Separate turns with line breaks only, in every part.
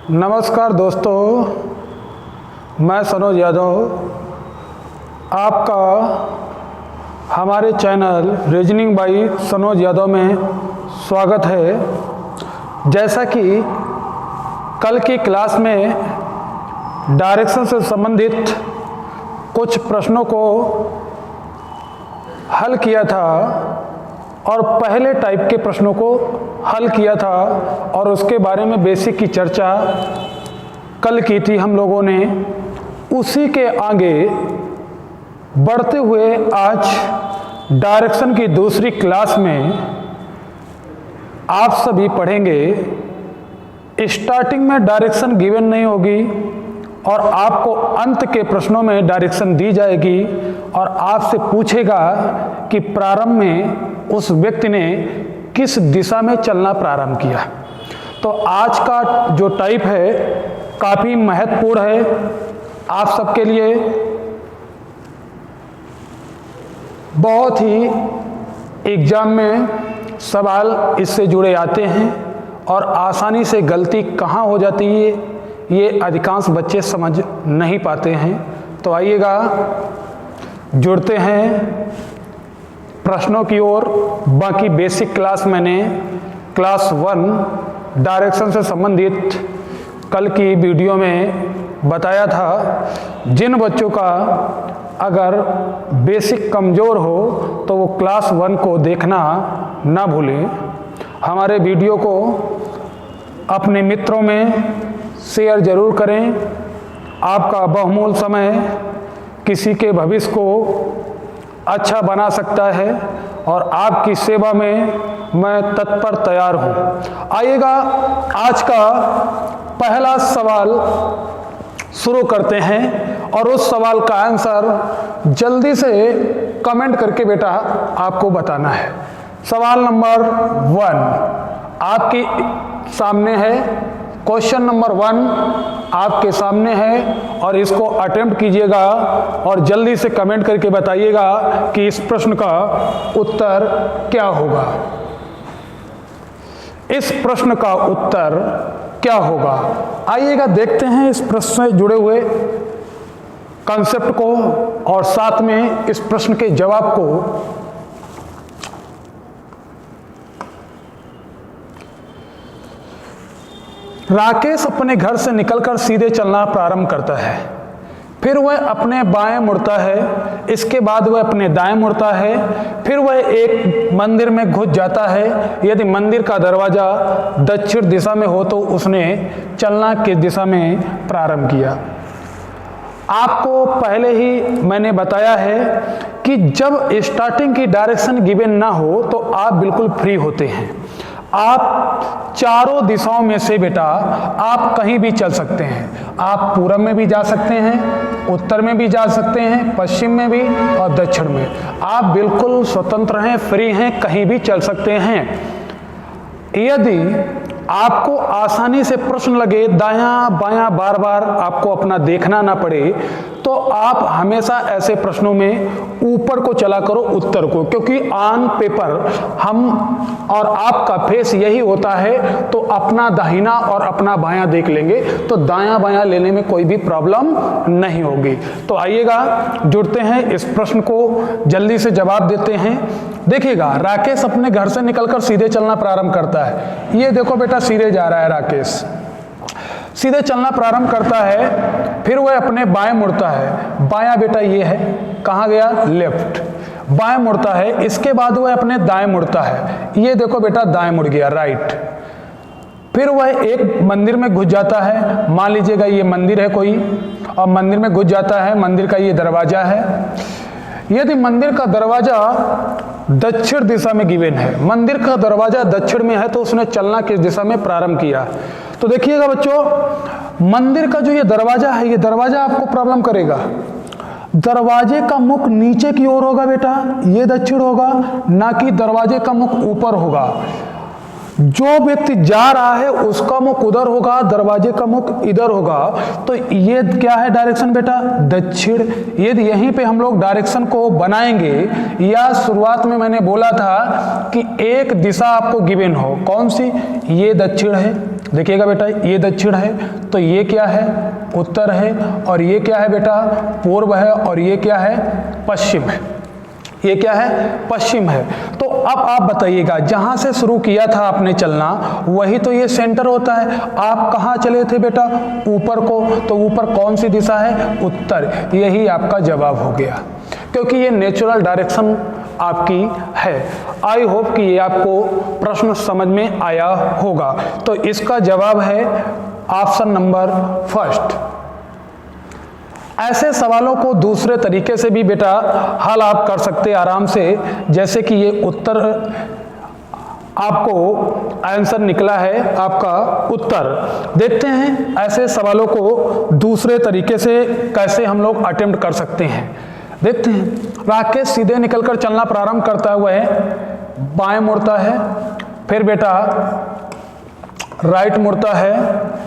नमस्कार दोस्तों, मैं सनोज यादव आपका हमारे channel reasoning by Sanoj Yadav में स्वागत है। जैसा कि कल की क्लास में डायरेक्शन से संबंधित कुछ प्रश्नों को हल किया था और पहले टाइप के प्रश्नों को हल किया था और उसके बारे में बेसिक की चर्चा कल की थी हम लोगों ने। उसी के आगे बढ़ते हुए आज डायरेक्शन की दूसरी क्लास में आप सभी पढ़ेंगे। स्टार्टिंग में डायरेक्शन गिवन नहीं होगी और आपको अंत के प्रश्नों में डायरेक्शन दी जाएगी और आपसे पूछेगा कि प्रारंभ में उस व्यक्ति ने किस दिशा में चलना प्रारंभ किया। तो आज का जो टाइप है काफ़ी महत्वपूर्ण है आप सबके लिए। बहुत ही एग्जाम में सवाल इससे जुड़े आते हैं और आसानी से गलती कहाँ हो जाती है ये अधिकांश बच्चे समझ नहीं पाते हैं। तो आइएगा जुड़ते हैं प्रश्नों की ओर। बाकी बेसिक क्लास मैंने क्लास 1 डायरेक्शन से संबंधित कल की वीडियो में बताया था। जिन बच्चों का अगर बेसिक कमज़ोर हो तो वो क्लास 1 को देखना ना भूलें। हमारे वीडियो को अपने मित्रों में शेयर ज़रूर करें। आपका बहुमूल्य समय किसी के भविष्य को अच्छा बना सकता है और आपकी सेवा में मैं तत्पर तैयार हूँ। आइएगा आज का पहला सवाल शुरू करते हैं और उस सवाल का आंसर जल्दी से कमेंट करके बेटा आपको बताना है। सवाल नंबर 1 आपके सामने है। क्वेश्चन नंबर 1 आपके सामने है और इसको अटेम्प्ट कीजिएगा और जल्दी से कमेंट करके बताइएगा कि इस प्रश्न का उत्तर क्या होगा। इस प्रश्न का उत्तर क्या होगा? आइएगा देखते हैं इस प्रश्न से जुड़े हुए कॉन्सेप्ट को और साथ में इस प्रश्न के जवाब को। राकेश अपने घर से निकलकर सीधे चलना प्रारंभ करता है, फिर वह अपने बाएं मुड़ता है, इसके बाद वह अपने दाएं मुड़ता है, फिर वह एक मंदिर में घुस जाता है। यदि मंदिर का दरवाजा दक्षिण दिशा में हो तो उसने चलना किस दिशा में प्रारंभ किया। आपको पहले ही मैंने बताया है कि जब स्टार्टिंग की डायरेक्शन गिवन ना हो तो आप बिल्कुल फ्री होते हैं। आप चारों दिशाओं में से बेटा आप कहीं भी चल सकते हैं। आप पूरब में भी जा सकते हैं, उत्तर में भी जा सकते हैं, पश्चिम में भी और दक्षिण में। आप बिल्कुल स्वतंत्र हैं, फ्री हैं, कहीं भी चल सकते हैं। यदि आपको आसानी से प्रश्न लगे, दायां बायां बार बार आपको अपना देखना ना पड़े, तो आप हमेशा ऐसे प्रश्नों में ऊपर को चला करो, उत्तर को, क्योंकि ऑन पेपर हम और आपका फेस यही होता है। तो अपना दाहिना और अपना बायां देख लेंगे तो दायां बायां लेने में कोई भी प्रॉब्लम नहीं होगी। तो आइएगा जुड़ते हैं, इस प्रश्न को जल्दी से जवाब देते हैं। देखिएगा, राकेश अपने घर से निकलकर सीधे चलना प्रारंभ करता है। ये देखो बेटा सीधे जा रहा है राकेश, सीधे चलना प्रारंभ करता है, फिर वह अपने बाएं मुड़ता है। बायां बेटा ये है, कहाँ गया? लेफ्ट। बाएं मुड़ता है, इसके बाद वह अपने दाएं मुड़ता है। ये देखो बेटा दाएं मुड़ गया, राइट। फिर वह एक मंदिर में घुस जाता है। मान लीजिएगा ये मंदिर है कोई, और मंदिर में घुस जाता है। मंदिर का ये दरवाजा है। यदि मंदिर का दरवाजा दक्षिण दिशा में गिवन है, मंदिर का दरवाजा दक्षिण में है, तो उसने चलना किस दिशा में प्रारंभ किया। तो देखिएगा बच्चों, मंदिर का जो ये दरवाजा है, ये दरवाजा आपको प्रॉब्लम करेगा। दरवाजे का मुख नीचे की ओर होगा बेटा, ये दक्षिण होगा, ना कि दरवाजे का मुख ऊपर होगा। जो व्यक्ति जा रहा है उसका मुख उधर होगा, दरवाजे का मुख इधर होगा। तो ये क्या है डायरेक्शन बेटा? दक्षिण। यदि यहीं पे हम लोग डायरेक्शन को बनाएंगे, या शुरुआत में मैंने बोला था कि एक दिशा आपको गिवन हो, कौन सी? ये दक्षिण है, देखिएगा बेटा, ये दक्षिण है तो ये क्या है, उत्तर है, और ये क्या है बेटा, पूर्व है, और ये क्या है, पश्चिम है। ये क्या है, पश्चिम है। तो अब आप बताइएगा, जहां से शुरू किया था आपने चलना वही तो ये सेंटर होता है। आप कहाँ चले थे बेटा, ऊपर को, तो ऊपर कौन सी दिशा है, उत्तर। यही आपका जवाब हो गया, क्योंकि ये नेचुरल डायरेक्शन आपकी है। आई होप कि ये आपको प्रश्न समझ में आया होगा। तो इसका जवाब है ऑप्शन नंबर फर्स्ट। ऐसे सवालों को दूसरे तरीके से भी बेटा हल आप कर सकते आराम से, जैसे कि ये उत्तर आपको आंसर निकला है, आपका उत्तर। देखते हैं ऐसे सवालों को दूसरे तरीके से कैसे हम लोग अटेम्प्ट कर सकते हैं। देखते हैं, राकेश सीधे निकलकर चलना प्रारंभ करता हुआ बाएं मुड़ता है, फिर बेटा राइट मुड़ता है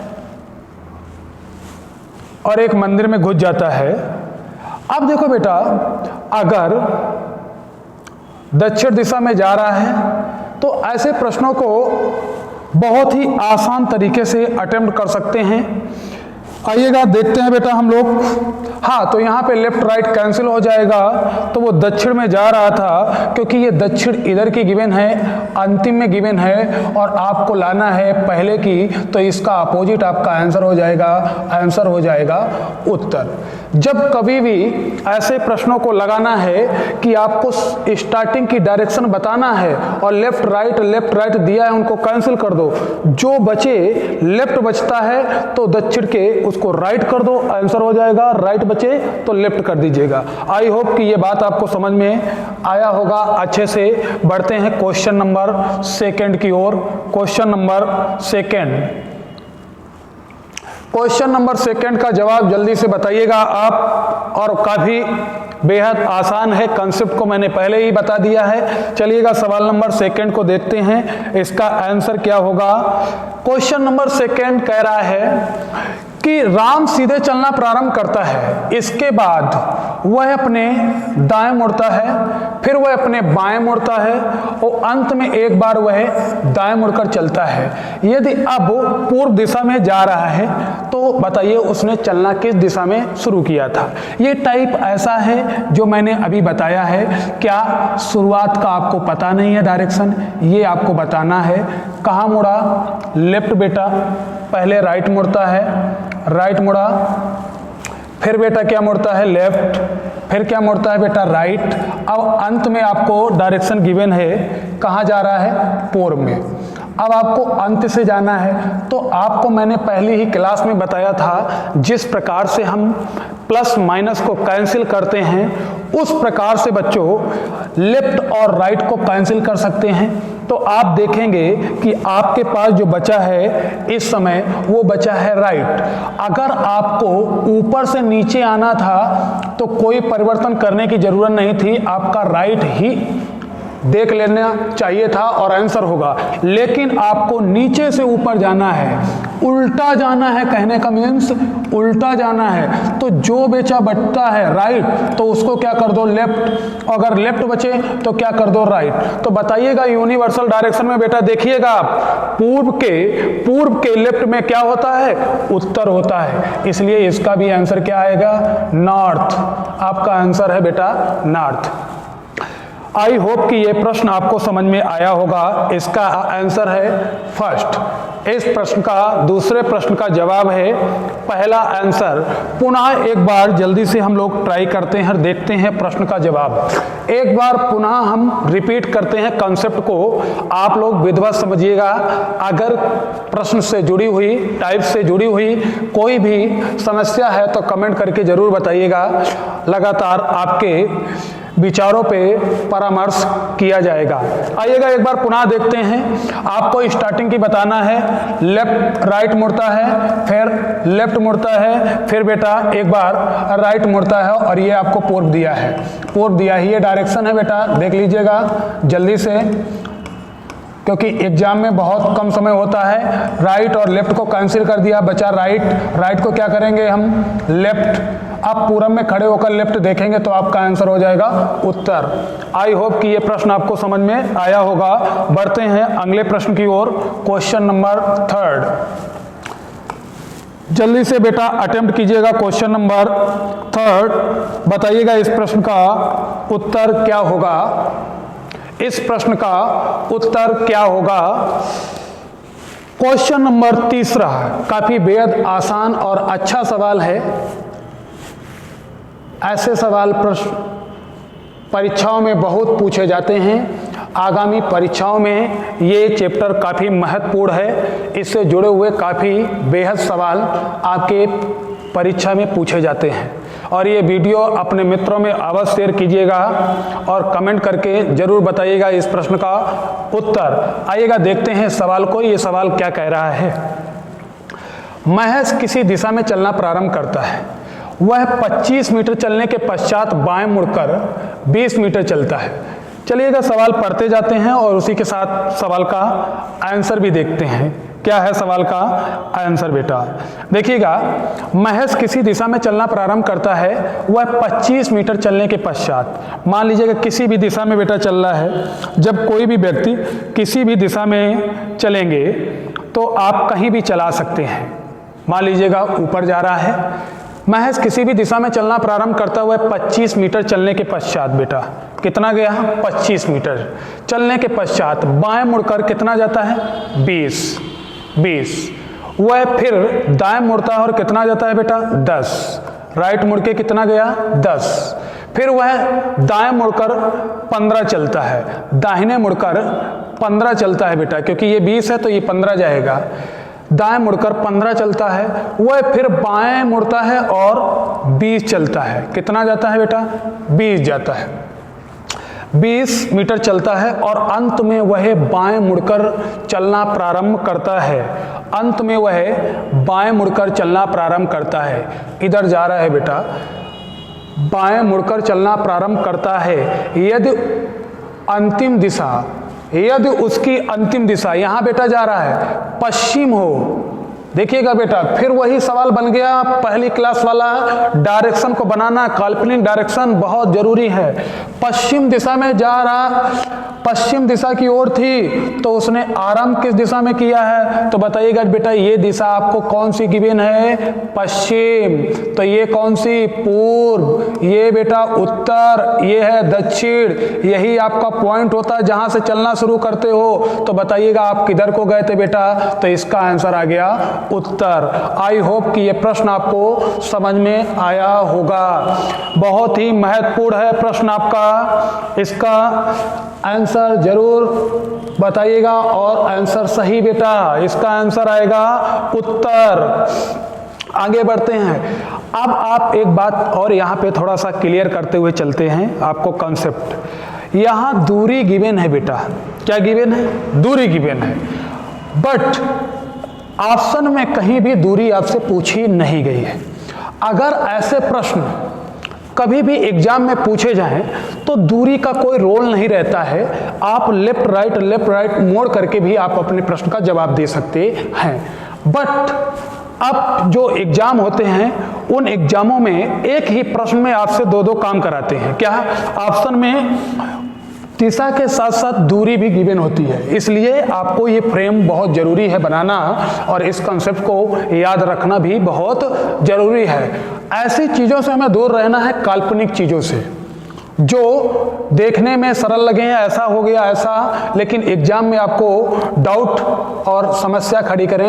और एक मंदिर में घुस जाता है। अब देखो बेटा, अगर दक्षिण दिशा में जा रहा है तो ऐसे प्रश्नों को बहुत ही आसान तरीके से अटेम्प्ट कर सकते हैं। आइएगा देखते हैं बेटा हम लोग। हाँ, तो यहाँ पे लेफ्ट राइट कैंसिल हो जाएगा, तो वो दक्षिण में जा रहा था, क्योंकि ये दक्षिण इधर की गिवन है, अंतिम में गिवन है, और आपको लाना है पहले की, तो इसका अपोजिट आपका आंसर हो जाएगा, आंसर हो जाएगा उत्तर। जब कभी भी ऐसे प्रश्नों को लगाना है कि आपको स्टार्टिंग की डायरेक्शन बताना है और लेफ्ट राइट दिया है, उनको कैंसिल कर दो, जो बचे लेफ्ट बचता है तो दक्षिण के उसको राइट कर दो, आंसर हो जाएगा। राइट बचे तो लेफ्ट कर दीजिएगा। आई होप कि ये बात आपको समझ में आया होगा अच्छे से। बढ़ते हैं क्वेश्चन नंबर सेकंड की ओर। Question number second, question number second का जवाब जल्दी से बताइएगा आप, और काफी बेहद आसान है, कंसेप्ट को मैंने पहले ही बता दिया है। चलिएगा सवाल नंबर सेकंड को देखते हैं, इसका आंसर क्या होगा। क्वेश्चन नंबर सेकंड कह रहा है कि राम सीधे चलना प्रारंभ करता है, इसके बाद वह अपने दाएं मुड़ता है, फिर वह अपने बाएं मुड़ता है, और अंत में एक बार वह दाएं मुड़कर चलता है। यदि अब पूर्व दिशा में जा रहा है तो बताइए उसने चलना किस दिशा में शुरू किया था। ये टाइप ऐसा है जो मैंने अभी बताया है। क्या शुरुआत का आपको पता नहीं है डायरेक्शन, ये आपको बताना है। कहाँ मुड़ा, लेफ्ट बेटा, पहले राइट मुड़ता है, राइट मुड़ा, फिर बेटा क्या मुड़ता है, लेफ्ट, फिर क्या मुड़ता है बेटा, राइट। अब अंत में आपको डायरेक्शन गिवन है, कहाँ जा रहा है, पूर्व में। अब आपको अंत से जाना है, तो आपको मैंने पहले ही क्लास में बताया था, जिस प्रकार से हम प्लस माइनस को कैंसिल करते हैं उस प्रकार से बच्चों लेफ्ट और राइट को कैंसिल कर सकते हैं। तो आप देखेंगे कि आपके पास जो बचा है इस समय वो बचा है राइट। अगर आपको ऊपर से नीचे आना था तो कोई परिवर्तन करने की जरूरत नहीं थी, आपका राइट ही देख लेना चाहिए था और आंसर होगा। लेकिन आपको नीचे से ऊपर जाना है, उल्टा जाना है, कहने का मीन्स उल्टा जाना है। तो जो बेचा बचता है राइट, तो उसको क्या कर दो, लेफ्ट। अगर लेफ्ट बचे तो क्या कर दो, राइट। तो बताइएगा यूनिवर्सल डायरेक्शन में बेटा देखिएगा आप, पूर्व के लेफ्ट में क्या होता है, उत्तर होता है। इसलिए इसका भी आंसर क्या आएगा, नॉर्थ। आपका आंसर है बेटा नॉर्थ। आई होप कि ये प्रश्न आपको समझ में आया होगा। इसका आंसर है फर्स्ट। इस प्रश्न का दूसरे प्रश्न का जवाब है पहला आंसर। पुनः एक बार जल्दी से हम लोग ट्राई करते हैं और देखते हैं प्रश्न का जवाब। एक बार पुनः हम रिपीट करते हैं कंसेप्ट को, आप लोग विधिवत समझिएगा। अगर प्रश्न से जुड़ी हुई, टाइप से जुड़ी हुई कोई भी समस्या है तो कमेंट करके जरूर बताइएगा। लगातार आपके विचारों पे परामर्श किया जाएगा। आइएगा एक बार पुनः देखते हैं। आपको स्टार्टिंग की बताना है, लेफ्ट राइट मुड़ता है, फिर लेफ्ट मुड़ता है, फिर बेटा एक बार राइट मुड़ता है, और ये आपको पूर्व दिया है, पूर्व दिया ही ये डायरेक्शन है बेटा, देख लीजिएगा जल्दी से। क्योंकि एग्जाम में बहुत कम समय होता है। राइट और लेफ्ट को कैंसिल कर दिया, बचा राइट। राइट को क्या करेंगे हम, लेफ्ट। आप पूरब में खड़े होकर लेफ्ट देखेंगे तो आपका आंसर हो जाएगा उत्तर। आई होप कि ये प्रश्न आपको समझ में आया होगा। बढ़ते हैं अगले प्रश्न की ओर। Question number 3। जल्दी से बेटा अटेम्प्ट कीजिएगा। क्वेश्चन नंबर 3 बताइएगा इस प्रश्न का उत्तर क्या होगा। इस प्रश्न का उत्तर क्या होगा। क्वेश्चन नंबर 3 काफी बेहद आसान और अच्छा सवाल है। ऐसे सवाल प्रश्न परीक्षाओं में बहुत पूछे जाते हैं। आगामी परीक्षाओं में ये चैप्टर काफ़ी महत्वपूर्ण है। इससे जुड़े हुए काफ़ी बेहद सवाल आपके परीक्षा में पूछे जाते हैं। और ये वीडियो अपने मित्रों में अवश्य शेयर कीजिएगा और कमेंट करके ज़रूर बताइएगा इस प्रश्न का उत्तर। आइएगा देखते हैं सवाल को। ये सवाल क्या कह रहा है। महज किसी दिशा में चलना प्रारंभ करता है। वह 25 मीटर चलने के पश्चात बाएं मुड़कर 20 मीटर चलता है। चलिएगा सवाल पढ़ते जाते हैं और उसी के साथ सवाल का आंसर भी देखते हैं। क्या है सवाल का आंसर बेटा, देखिएगा। महज किसी दिशा में चलना प्रारंभ करता है, वह 25 मीटर चलने के पश्चात, मान लीजिएगा किसी भी दिशा में बेटा चल रहा है। जब कोई भी व्यक्ति किसी भी दिशा में चलेंगे तो आप कहीं भी चला सकते हैं। मान लीजिएगा ऊपर जा रहा है, महज किसी भी दिशा में चलना प्रारंभ करता हुआ 25 मीटर चलने के पश्चात बेटा कितना गया, 25 मीटर चलने के पश्चात बाएं मुड़कर कितना जाता है, 20। वह फिर दाएं मुड़ता है और कितना जाता है बेटा, 10। राइट मुड़ के कितना गया, 10। फिर वह दाएं मुड़कर 15 चलता है, दाहिने मुड़कर 15 चलता है बेटा, क्योंकि ये 20 है तो ये 15 जाएगा। दाएं मुड़कर 15 चलता है। वह फिर बाएं मुड़ता है और 20 चलता है। कितना जाता है बेटा, 20 जाता है। 20 मीटर चलता है और अंत में वह बाएं मुड़कर चलना प्रारंभ करता है। अंत में वह बाएं मुड़कर चलना प्रारंभ करता है। इधर जा रहा है बेटा, बाएं मुड़कर चलना प्रारंभ करता है। यदि अंतिम दिशा, यदि उसकी अंतिम दिशा यहां बेटा जा रहा है पश्चिम हो, देखिएगा बेटा फिर वही सवाल बन गया पहली क्लास वाला, डायरेक्शन को बनाना। काल्पनिक डायरेक्शन बहुत जरूरी है। पश्चिम दिशा में जा रहा, पश्चिम दिशा की ओर थी तो उसने आरंभ किस दिशा में किया है, तो बताइएगा बेटा ये दिशा आपको कौन सी गिवन है, पश्चिम। तो ये कौन सी, पूर्व। ये बेटा उत्तर, ये है दक्षिण। यही आपका पॉइंट होता है जहां से चलना शुरू करते हो। तो बताइएगा आप किधर को गए थे बेटा, तो इसका आंसर आ गया उत्तर। आई होप कि ये प्रश्न आपको समझ में आया होगा। बहुत ही महत्वपूर्ण है प्रश्न आपका। इसका आंसर जरूर बताइएगा और आंसर सही बेटा, इसका आंसर आएगा उत्तर। आगे बढ़ते हैं। अब आप एक बात और यहाँ पे थोड़ा सा क्लियर करते हुए चलते हैं आपको कॉन्सेप्ट। यहाँ दूरी गिवन है बेटा, क्या गिवन है, दूरी गिवन है। बट ऑप्शन में कहीं भी दूरी आपसे पूछी नहीं गई है। अगर ऐसे प्रश्न कभी भी एग्जाम में पूछे जाएं तो दूरी का कोई रोल नहीं रहता है। आप लेफ्ट राइट मोड़ करके भी आप अपने प्रश्न का जवाब दे सकते हैं। बट अब जो एग्जाम होते हैं उन एग्जामों में एक ही प्रश्न में आपसे दो काम कराते हैं। क्या ऑप्शन में दिशा के साथ साथ दूरी भी गिवन होती है। इसलिए आपको ये फ्रेम बहुत जरूरी है बनाना और इस कॉन्सेप्ट को याद रखना भी बहुत जरूरी है। ऐसी चीज़ों से हमें दूर रहना है, काल्पनिक चीज़ों से जो देखने में सरल लगे हैं, ऐसा हो गया ऐसा, लेकिन एग्जाम में आपको डाउट और समस्या खड़ी करें।